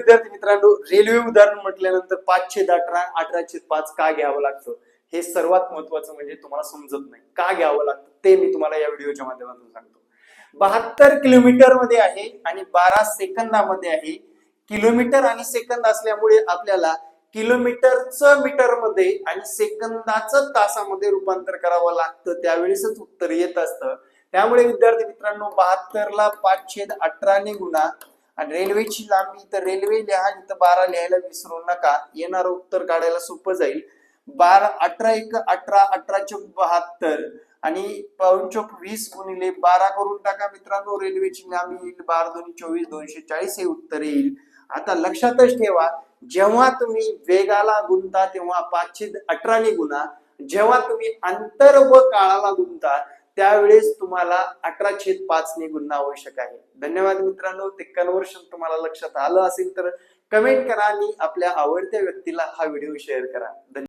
विद्यार्थी मित्रांनो, रेल्वे उदाहरण म्हटल्यानंतर 5/18 18/5 का घ्यावं लागतं हे सर्वात महत्वाचं म्हणजे तुम्हाला समजत नाही. का घ्यावं लागतं ते मी तुम्हाला या व्हिडिओच्या माध्यमातून सांगतो. 72 किलोमीटर मध्ये आहे आणि 12 सेकंदामध्ये आहे. किलोमीटर आणि सेकंद असल्यामुळे आपल्याला किलोमीटरचं मीटर मध्ये आणि सेकंदाचं तासामध्ये रूपांतर करावं लागतं, त्यावेळेसच उत्तर येत असतं. त्यामुळे विद्यार्थी मित्रांनो 72 ला 5/18 ने गुणा आणि रेल्वेची लांबी तर रेल्वे लिहा, इथं 12 लिहायला विसरू नका, येणारं उत्तर काढायला सोपं जाईल. 12 18 1 18 18 चौक 72 आणि 5 गुणिले 12 करून टाका मित्रांनो. रेल्वेची लांबी येईल 12 2 24 240 हे उत्तर येईल. आता लक्षातच ठेवा, जेव्हा तुम्ही वेगाला गुणता तेव्हा 5/18 ने गुणा, जेव्हा तुम्ही अंतर व काळाला गुणता त्यावेळेस तुम्हाला 18/5 ने गुणणं आवश्यक आहे. धन्यवाद मित्रांनो. ते कन्व्हर्शन तुम्हाला लक्षात आलं असेल तर कमेंट करा आणि आपल्या आवडत्या व्यक्तीला हा व्हिडिओ शेअर करा.